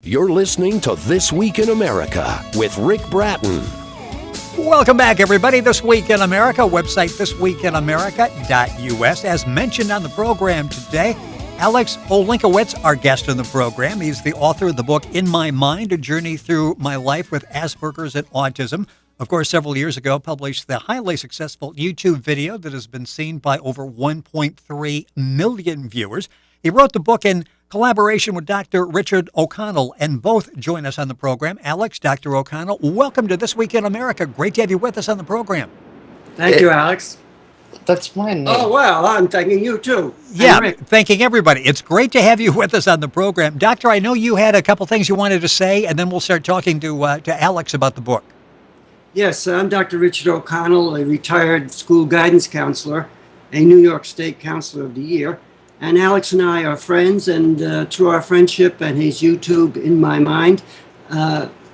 You're listening to This Week in America with Rick Bratton. Welcome back, everybody. This Week in America, website thisweekinamerica.us. As mentioned on the program today, Alex Olinkiewicz, our guest on the program. He's the author of the book In My Mind, A Journey Through My Life with Asperger's and Autism. Of course, several years ago, published the highly successful YouTube video that has been seen by over 1.3 million viewers. He wrote the book in collaboration with Dr. Richard O'Connell, and both join us on the program. Alex, Dr. O'Connell, welcome to This Week in America. Great to have you with us on the program. Thank you, Alex. That's my name. Oh, well, I'm thanking you, too. Yeah, thanking everybody. It's great to have you with us on the program. Doctor, I know you had a couple things you wanted to say, and then we'll start talking to Alex about the book. Yes, I'm Dr. Richard O'Connell, a retired school guidance counselor, a New York State Counselor of the Year. And Alex and I are friends, and through our friendship and his YouTube, In My Mind,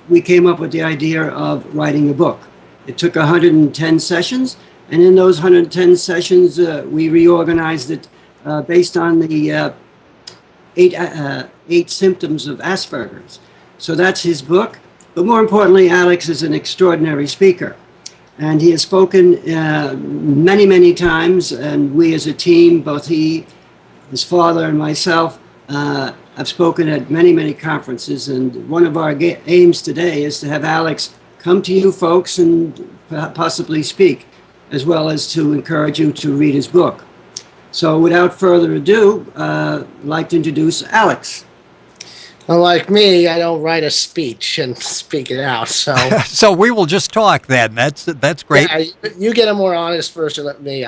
we came up with the idea of writing a book. It took 110 sessions, and in those 110 sessions, we reorganized it based on the eight symptoms of Asperger's. So that's his book. But more importantly, Alex is an extraordinary speaker. And he has spoken many, many times, and we as a team, both he, his father, and myself, have spoken at many, many conferences. And one of our aims today is to have Alex come to you folks and possibly speak, as well as to encourage you to read his book. So without further ado, I'd like to introduce Alex. Unlike me, I don't write a speech and speak it out. So, So we will just talk then. That's great. yeah, you get a more honest version of me.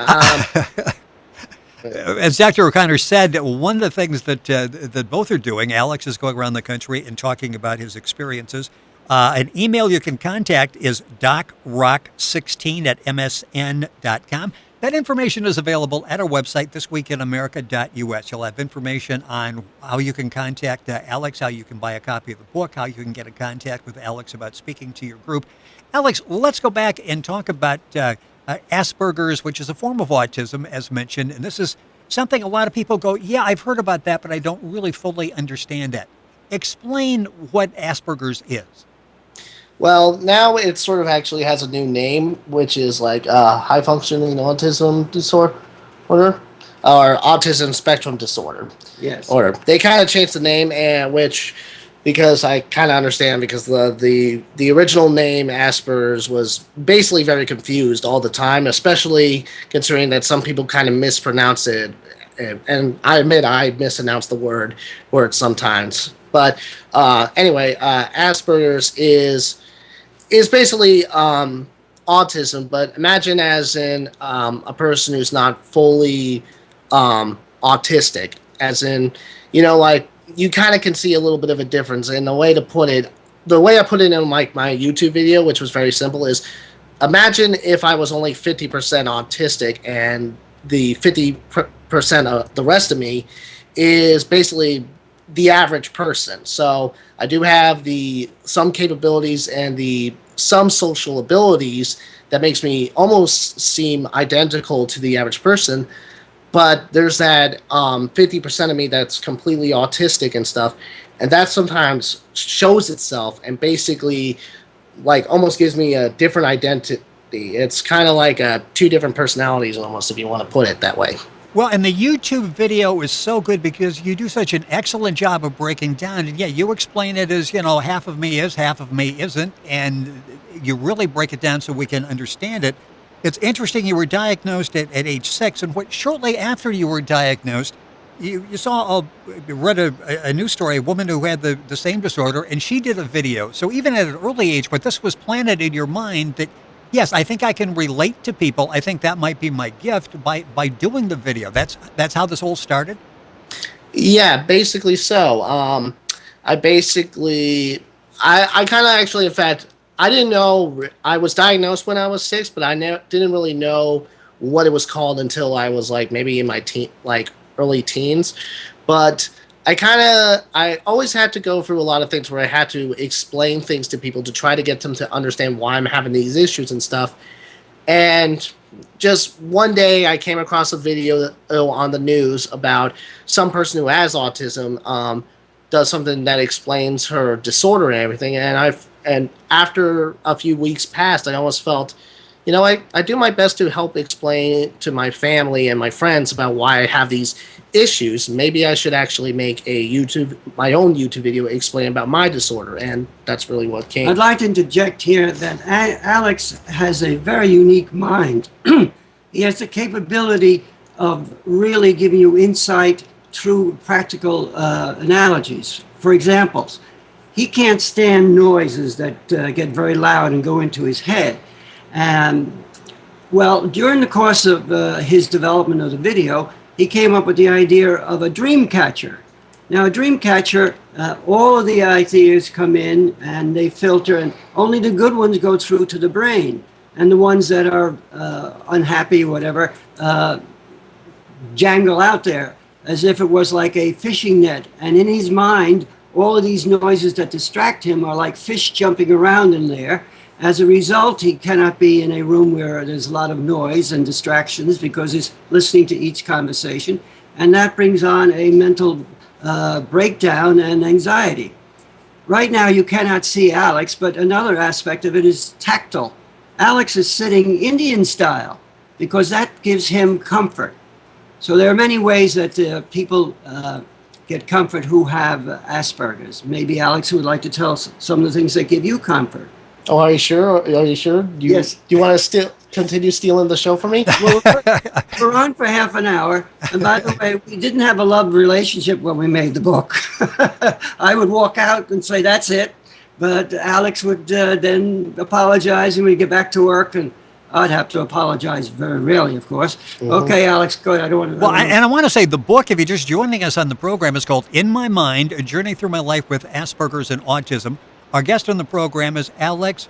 As Dr. O'Connor said, one of the things that both are doing, Alex is going around the country and talking about his experiences. An email you can contact is docrock16@msn.com. That information is available at our website, thisweekinamerica.us. You'll have information on how you can contact Alex, how you can buy a copy of the book, how you can get in contact with Alex about speaking to your group. Alex, let's go back and talk about Asperger's, which is a form of autism, as mentioned. And this is something a lot of people go, yeah, I've heard about that, but I don't really fully understand it. Explain what Asperger's is. Well, now it sort of actually has a new name, which is like high functioning autism disorder, or autism spectrum disorder. Yes. Order. They kind of changed the name, and which, because I kind of understand, because the original name Asperger's was basically very confused all the time, especially considering that some people kind of mispronounce it, and I admit I mispronounce the word sometimes. But anyway, Asperger's is basically autism, but imagine as in a person who's not fully autistic, as in, like, you kind of can see a little bit of a difference. And the way I put it in like my YouTube video, which was very simple, is imagine if I was only 50% autistic and the 50% of the rest of me is basically the average person. So I do have some capabilities and some social abilities that makes me almost seem identical to the average person, but there's that 50% of me that's completely autistic and stuff, and that sometimes shows itself and basically like almost gives me a different identity. It's kind of like two different personalities almost, if you want to put it that way. Well, and the YouTube video is so good because you do such an excellent job of breaking down. And yeah, you explain it as, half of me is, half of me isn't. And you really break it down so we can understand it. It's interesting, you were diagnosed at age 6. And shortly after you were diagnosed, you read a news story, a woman who had the same disorder, and she did a video. So even at an early age, but this was planted in your mind that, yes, I think I can relate to people. I think that might be my gift by doing the video. That's how this all started? Yeah, basically so. I kind of actually, in fact, I didn't know, I was diagnosed when I was 6, but I didn't really know what it was called until I was like maybe in my early teens. But I always had to go through a lot of things where I had to explain things to people to try to get them to understand why I'm having these issues and stuff. And just one day I came across a video on the news about some person who has autism does something that explains her disorder and everything. And after a few weeks passed, I almost felt, I do my best to help explain to my family and my friends about why I have these issues. Maybe I should actually make my own YouTube video explaining about my disorder, and that's really what came. I'd like to interject here that Alex has a very unique mind. He has the capability of really giving you insight through practical analogies. For examples, he can't stand noises that get very loud and go into his head. Well, during the course of his development of the video, he came up with the idea of a dream catcher. Now, a dream catcher, all of the ideas come in and they filter, and only the good ones go through to the brain. And the ones that are unhappy, whatever, jangle out there as if it was like a fishing net. And in his mind, all of these noises that distract him are like fish jumping around in there. As a result, he cannot be in a room where there's a lot of noise and distractions because he's listening to each conversation. And that brings on a mental breakdown and anxiety. Right now, you cannot see Alex, but another aspect of it is tactile. Alex is sitting Indian style because that gives him comfort. So there are many ways that people get comfort who have Asperger's. Maybe Alex would like to tell us some of the things that give you comfort. Oh, are you sure? Are you sure? Yes. Do you want to continue stealing the show from me? Well, we're on for half an hour. And by the way, we didn't have a love relationship when we made the book. I would walk out and say, that's it. But Alex would then apologize and we'd get back to work. And I'd have to apologize very rarely, of course. Mm-hmm. Okay, Alex, go ahead. I don't want to. Well, and I want to say the book, if you're just joining us on the program, is called In My Mind, A Journey Through My Life with Asperger's and Autism. Our guest on the program is Alex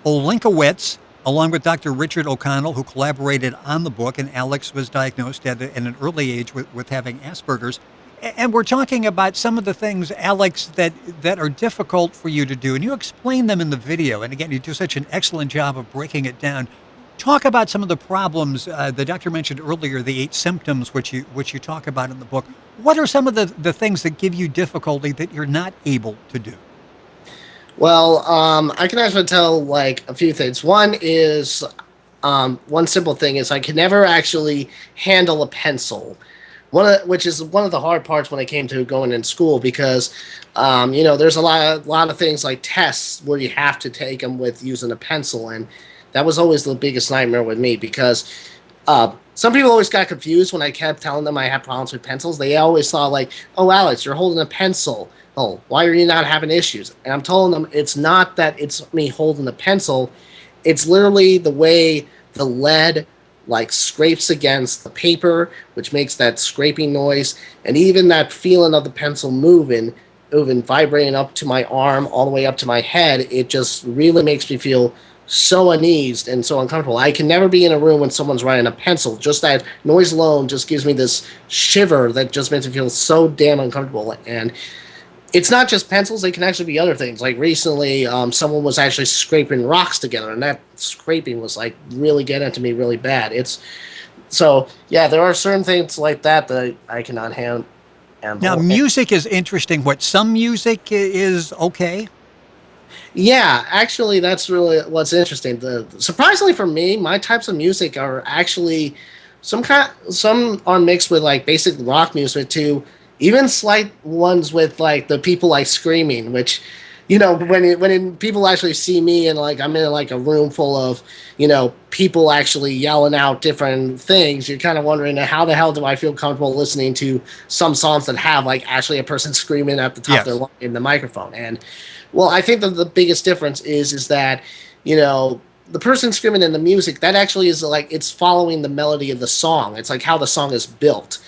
Olinkiewicz, along with Dr. Richard O'Connell, who collaborated on the book. And Alex was diagnosed at an early age with having Asperger's. And we're talking about some of the things, Alex, that are difficult for you to do. And you explain them in the video. And again, you do such an excellent job of breaking it down. Talk about some of the problems. The doctor mentioned earlier the 8 symptoms, which you talk about in the book. What are some of the things that give you difficulty that you're not able to do? Well, I can actually tell like a few things. One is, one simple thing is I can never actually handle a pencil. Which is one of the hard parts when it came to going in school because, there's a lot of things like tests where you have to take them with using a pencil, and that was always the biggest nightmare with me because some people always got confused when I kept telling them I had problems with pencils. They always thought like, oh, Alex, you're holding a pencil. Oh, why are you not having issues? And I'm telling them it's not that it's me holding the pencil. It's literally the way the lead like scrapes against the paper, which makes that scraping noise, and even that feeling of the pencil moving, vibrating up to my arm, all the way up to my head, it just really makes me feel so uneased and so uncomfortable. I can never be in a room when someone's writing a pencil. Just that noise alone just gives me this shiver that just makes me feel so damn uncomfortable. And it's not just pencils, they can actually be other things. Like recently, someone was actually scraping rocks together, and that scraping was like really getting to me really bad. There are certain things like that I cannot handle. Now, music is interesting. Some music is okay? Yeah, actually, that's really what's interesting. Surprisingly for me, my types of music are actually some are mixed with like basic rock music too. Even slight ones with like the people like screaming, which, when people actually see me and like I'm in like a room full of, people actually yelling out different things, you're kind of wondering how the hell do I feel comfortable listening to some songs that have like actually a person screaming at the top of their lungs in the microphone. And well, I think that the biggest difference is that, the person screaming in the music, that actually is like it's following the melody of the song. It's like how the song is built.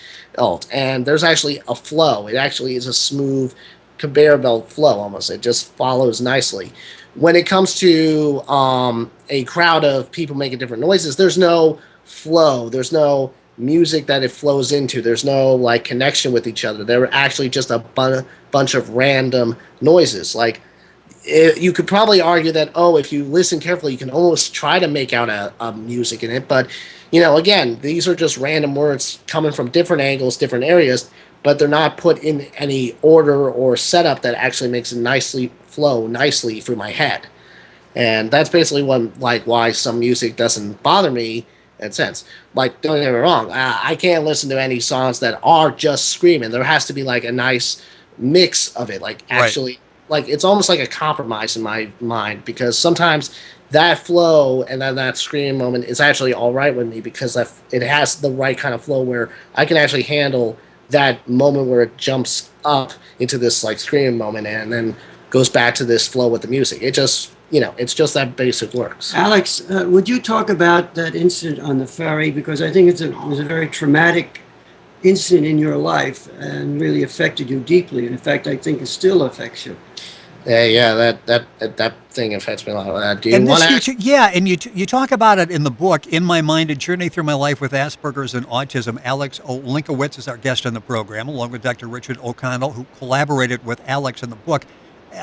And there's actually a flow. It actually is a smooth conveyor belt flow almost. It just follows nicely. When it comes to a crowd of people making different noises, there's no flow. There's no music that it flows into. There's no like connection with each other. They're actually just a bunch of random noises. Like you could probably argue that, if you listen carefully, you can almost try to make out a music in it. But, again, these are just random words coming from different angles, different areas. but they're not put in any order or setup that actually makes it flow nicely through my head. And that's basically why some music doesn't bother me in a sense. Like, don't get me wrong, I can't listen to any songs that are just screaming. There has to be like a nice mix of it, like actually, like it's almost like a compromise in my mind, because sometimes that flow and then that screaming moment is actually all right with me, because it has the right kind of flow where I can actually handle that moment where it jumps up into this like screaming moment and then goes back to this flow with the music. It just, it's just that basic works. Alex, would you talk about that incident on the ferry? Because I think it was a very traumatic incident in your life and really affected you deeply. And in fact, I think it still affects you. Yeah, that thing affects me a lot. Do you want to? And you talk about it in the book, In My Mind: A Journey Through My Life with Asperger's and Autism. Alex Olinkiewicz is our guest on the program, along with Dr. Richard O'Connell, who collaborated with Alex in the book.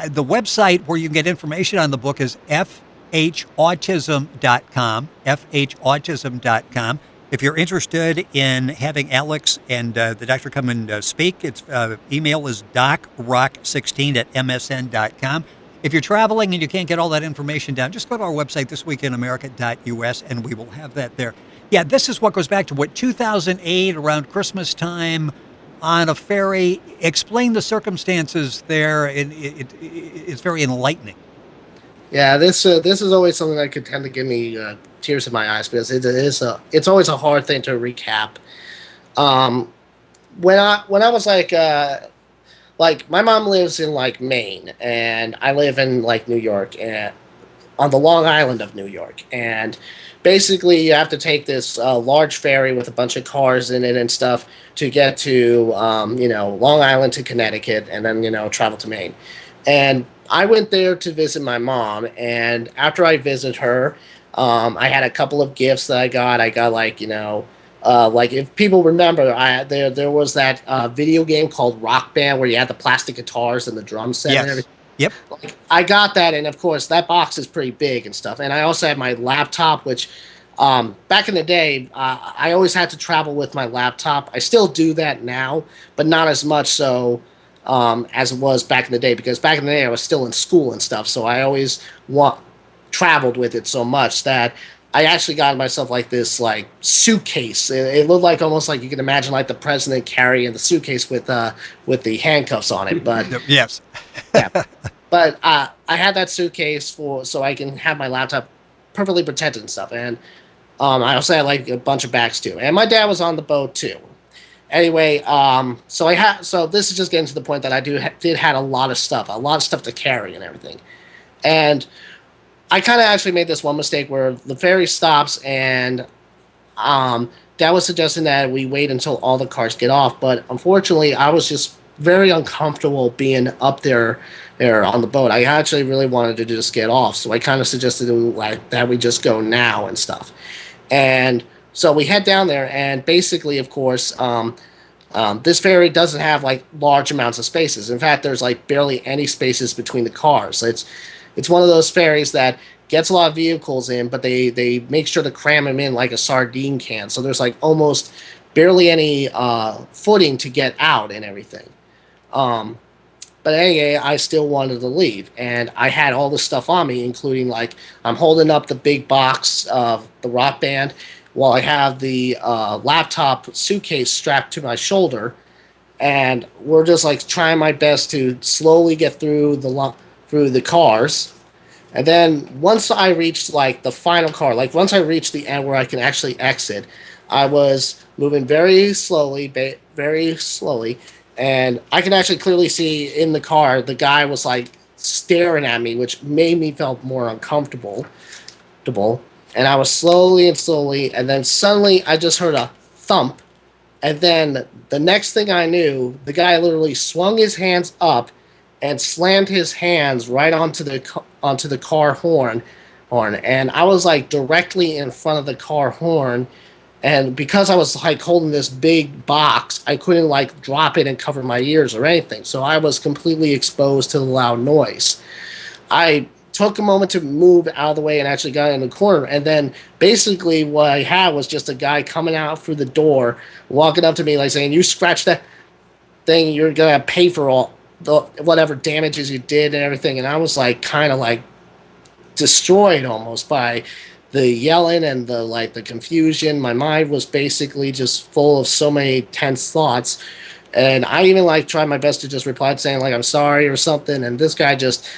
The website where you can get information on the book is fhautism.com, fhautism.com. If you're interested in having Alex and the doctor come and speak, its email is docrock16@msn.com. If you're traveling and you can't get all that information down, just go to our website, thisweekinamerica.us, and we will have that there. Yeah, this is what goes back to 2008, around Christmas time, on a ferry. Explain the circumstances there. It's very enlightening. Yeah, this is always something that could tend to give me tears in my eyes, because it's always a hard thing to recap. When I was like my mom lives in like Maine, and I live in like New York, and on the Long Island of New York, and basically you have to take this large ferry with a bunch of cars in it and stuff to get to Long Island to Connecticut, and then travel to Maine. And I went there to visit my mom, and after I visited her, I had a couple of gifts that I got. I got like if people remember, there was that video game called Rock Band where you had the plastic guitars and the drum set and everything. Yep. Like, I got that, and of course that box is pretty big and stuff. And I also had my laptop, which back in the day, I always had to travel with my laptop. I still do that now, but not as much so as it was back in the day, because back in the day I was still in school and stuff, so I always traveled with it so much that I actually got myself like this like suitcase. It looked like almost like you can imagine like the president carrying the suitcase with the handcuffs on it. But yes, yeah. But I had that suitcase so I can have my laptop perfectly protected and stuff. And I also had like a bunch of bags too. And my dad was on the boat too. Anyway, so this is just getting to the point that I did had a lot of stuff to carry and everything. And I kind of actually made this one mistake where the ferry stops, and Dad was suggesting that we wait until all the cars get off. But unfortunately, I was just very uncomfortable being up there on the boat. I actually really wanted to just get off, so I kind of suggested that we just go now and stuff. And so we head down there, and basically, of course, this ferry doesn't have like large amounts of spaces. In fact, there's like barely any spaces between the cars. It's one of those ferries that gets a lot of vehicles in, but they make sure to cram them in like a sardine can. So there's like almost barely any footing to get out and everything. But anyway, I still wanted to leave, and I had all this stuff on me, including like I'm holding up the big box of the Rock Band while I have the laptop suitcase strapped to my shoulder, and we're just like trying my best to slowly get through the cars. And then once I reached like the final car, like once I reached the end where I can actually exit, I was moving very slowly, and I can actually clearly see in the car the guy was like staring at me, which made me feel more uncomfortable. And I was slowly, and then suddenly I just heard a thump, and then the next thing I knew, the guy literally swung his hands up and slammed his hands right onto the car horn, and I was like directly in front of the car horn, and because I was like holding this big box, I couldn't like drop it and cover my ears or anything, so I was completely exposed to the loud noise. I took a moment to move out of the way and actually got in the corner, and then basically what I had was just a guy coming out through the door, walking up to me like saying, "You scratch that." thing, you're gonna pay for all the whatever damages you did and everything. And I was like kind of like destroyed almost by the yelling and the confusion. My mind was basically just full of so many tense thoughts. And I even like tried my best to just reply saying like I'm sorry or something. And this guy just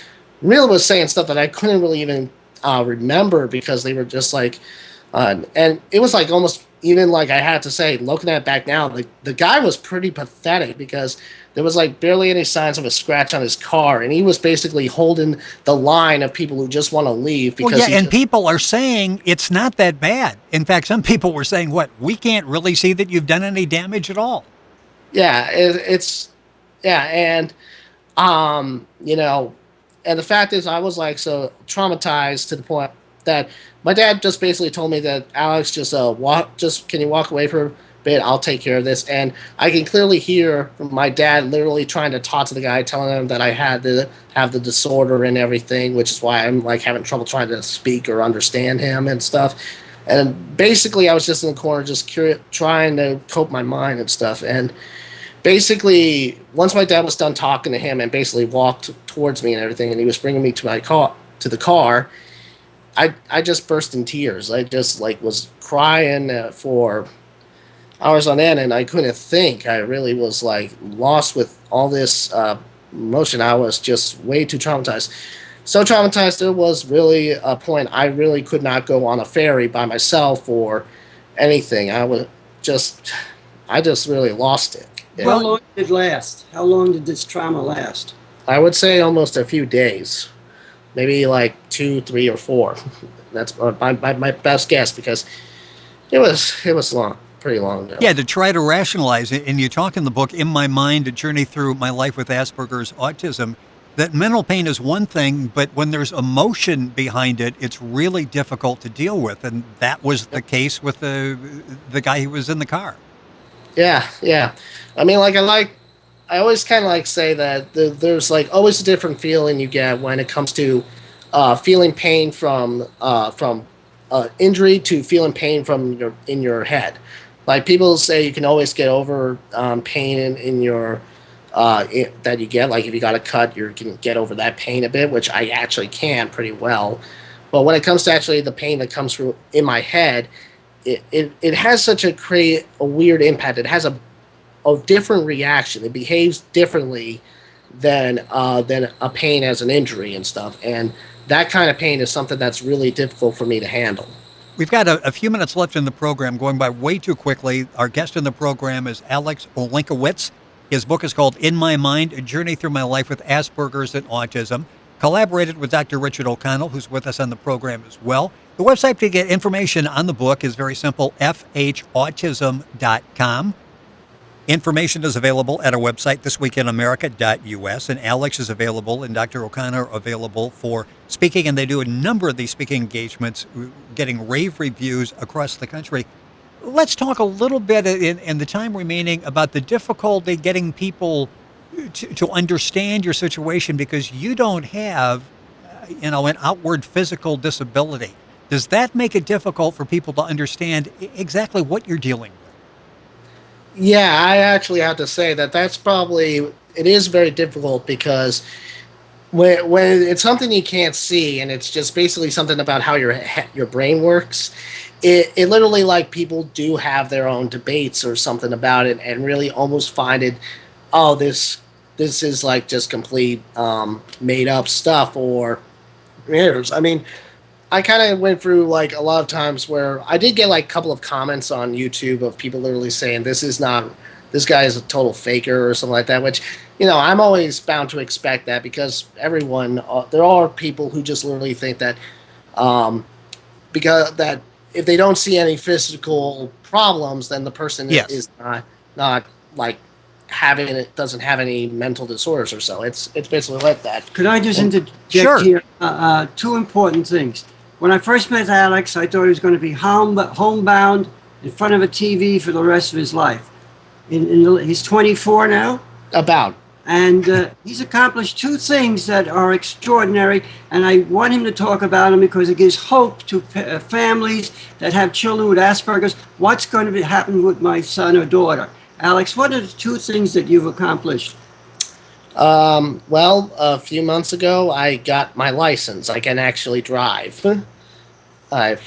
really was saying stuff that I couldn't really even remember because they were just like, and it was like almost even like I had to say, looking at it back now, the guy was pretty pathetic because there was like barely any signs of a scratch on his car, and he was basically holding the line of people who just want to leave. Because well, yeah, and people are saying it's not that bad. In fact, some people were saying, "What? We can't really see that you've done any damage at all." Yeah, and you know, and the fact is, I was like so traumatized to the point that my dad just basically told me that Alex, just can you walk away for a bit? I'll take care of this. And I can clearly hear my dad literally trying to talk to the guy, telling him that I had to have the disorder and everything, which is why I'm like having trouble trying to speak or understand him and stuff. And basically, I was just in the corner, just trying to cope my mind and stuff. And basically, once my dad was done talking to him and basically walked towards me and everything, and he was bringing me to the car, I just burst in tears. I just like was crying for hours on end, and I couldn't think. I really was like lost with all this emotion. I was just way too traumatized. So traumatized, there was really a point I really could not go on a ferry by myself or anything. I just really lost it. How long did it last? How long did this trauma last? I would say almost a few days, maybe like 2, 3, or 4. That's my best guess because it was long, pretty long now. Yeah, to try to rationalize it, and you talk in the book, In My Mind, A Journey Through My Life with Asperger's Autism, that mental pain is one thing, but when there's emotion behind it, it's really difficult to deal with, and that was the case with the guy who was in the car. Yeah. I mean, I always kind of like say that there's like always a different feeling you get when it comes to feeling pain from injury to feeling pain from in your head. Like people say you can always get over pain in your that you get. Like if you got a cut, you can get over that pain a bit, which I actually can pretty well. But when it comes to actually the pain that comes through in my head, it has such a weird impact. It has a different reaction. It behaves differently than a pain as an injury and stuff. And that kind of pain is something that's really difficult for me to handle. We've got a few minutes left in the program, going by way too quickly. Our guest in the program is Alex Olinkiewicz. His book is called In My Mind, A Journey Through My Life with Asperger's and Autism. Collaborated with Dr. Richard O'Connell, who's with us on the program as well. The website to get information on the book is very simple, fhautism.com. Information is available at our website, thisweekinamerica.us, and Alex is available and Dr. O'Connor are available for speaking, and they do a number of these speaking engagements, getting rave reviews across the country. Let's talk a little bit in the time remaining about the difficulty getting people to understand your situation because you don't have, an outward physical disability. Does that make it difficult for people to understand exactly what you're dealing with? Yeah, I actually have to say that's probably, it is very difficult because when it's something you can't see and it's just basically something about how your brain works, it literally, like, people do have their own debates or something about it and really almost find it, oh, this is like just complete made up stuff or mirrors. I mean, I kind of went through like a lot of times where I did get like a couple of comments on YouTube of people literally saying this guy is a total faker or something like that, which, I'm always bound to expect that because there are people who just literally think that because that if they don't see any physical problems, then the person is not like doesn't have any mental disorders or so. It's basically like that. Could I just interject Sure. here? Two important things. When I first met Alex, I thought he was going to be homebound in front of a TV for the rest of his life. He's 24 now. About. And he's accomplished two things that are extraordinary, and I want him to talk about them because it gives hope to families that have children with Asperger's. What's going to happen with my son or daughter? Alex, what are the two things that you've accomplished? Well, a few months ago, I got my license. I can actually drive.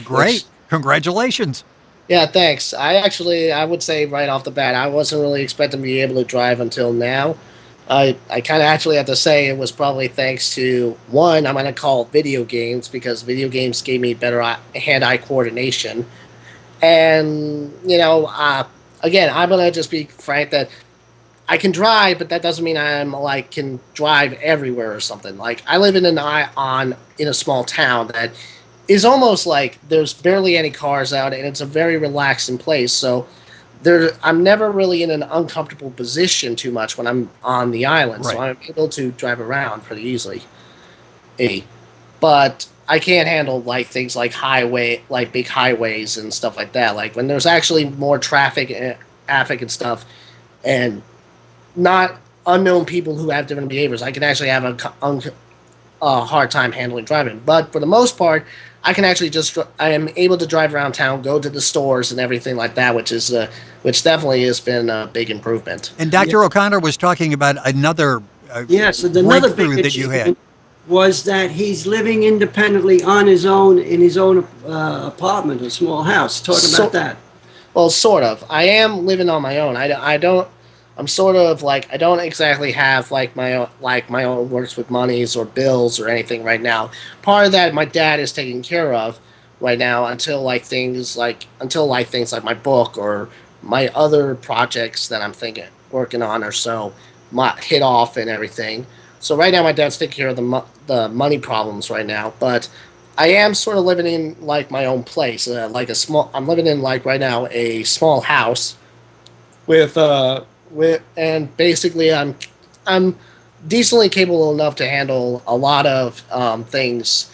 Great. Congratulations. Yeah, thanks. I would say right off the bat, I wasn't really expecting to be able to drive until now. I kind of actually have to say it was probably thanks to, one, I'm going to call video games, because video games gave me better hand-eye coordination. And, again, I'm going to just be frank that I can drive, but that doesn't mean can drive everywhere or something. Like, I live in a small town that is almost like there's barely any cars out, and it's a very relaxing place. So I'm never really in an uncomfortable position too much when I'm on the island. Right. So I'm able to drive around pretty easily. But I can't handle things like big highways and stuff like that. Like when there's actually more traffic and stuff, and not unknown people who have different behaviors, I can actually have a hard time handling driving. But for the most part, I can actually I am able to drive around town, go to the stores and everything like that, which definitely has been a big improvement. And Dr. O'Connor was talking about another Yes, and another breakthrough big that you had. achievement was that he's living independently on his own in his own apartment, a small house. Talk about that. Well, sort of. I am living on my own. I don't. I'm sort of I don't exactly have my own works with monies or bills or anything right now. Part of that my dad is taking care of right now until things like my book or my other projects that I'm working on or so hit off and everything. So right now my dad's taking care of the money problems right now, but I am sort of living in my own place, I'm living in right now a small house with and basically I'm decently capable enough to handle a lot of things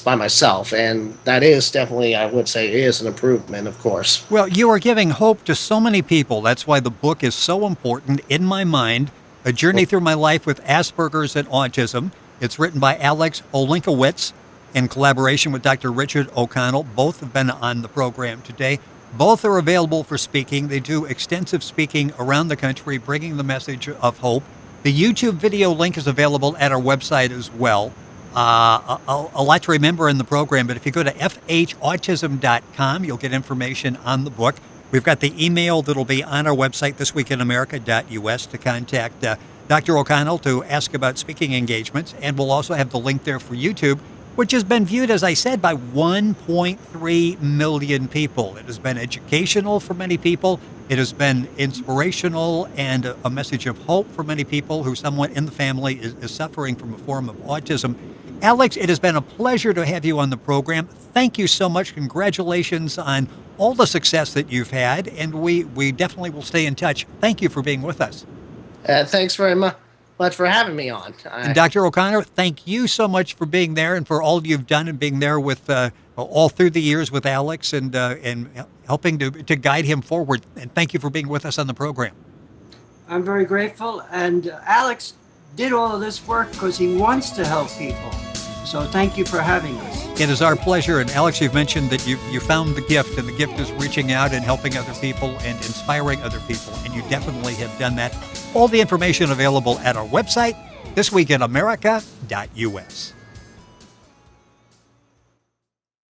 by myself, and that is definitely, I would say, is an improvement, of course. Well, you are giving hope to so many people. That's why the book is so important in my mind. A Journey Through My Life with Asperger's and Autism. It's written by Alex Olinkiewicz in collaboration with Dr. Richard O'Connell. Both have been on the program today. Both are available for speaking. They do extensive speaking around the country, bringing the message of hope. The YouTube video link is available at our website as well. A lot to remember in the program, but if you go to fhautism.com, you'll get information on the book. We've got the email that'll be on our website, thisweekinamerica.us, to contact Dr. O'Connell to ask about speaking engagements. And we'll also have the link there for YouTube, which has been viewed, as I said, by 1.3 million people. It has been educational for many people. It has been inspirational and a message of hope for many people who someone in the family is suffering from a form of autism. Alex, it has been a pleasure to have you on the program. Thank you so much. Congratulations on all the success that you've had, and we definitely will stay in touch. Thank you for being with us. Thanks very much for having me on. And Dr. O'Connor, thank you so much for being there and for all you've done and being there with all through the years with Alex and helping to guide him forward. And thank you for being with us on the program. I'm very grateful. And Alex did all of this work because he wants to help people. So thank you for having us. It is our pleasure. And Alex, you've mentioned that you found the gift, and the gift is reaching out and helping other people and inspiring other people. And you definitely have done that. All the information available at our website, thisweekinamerica.us.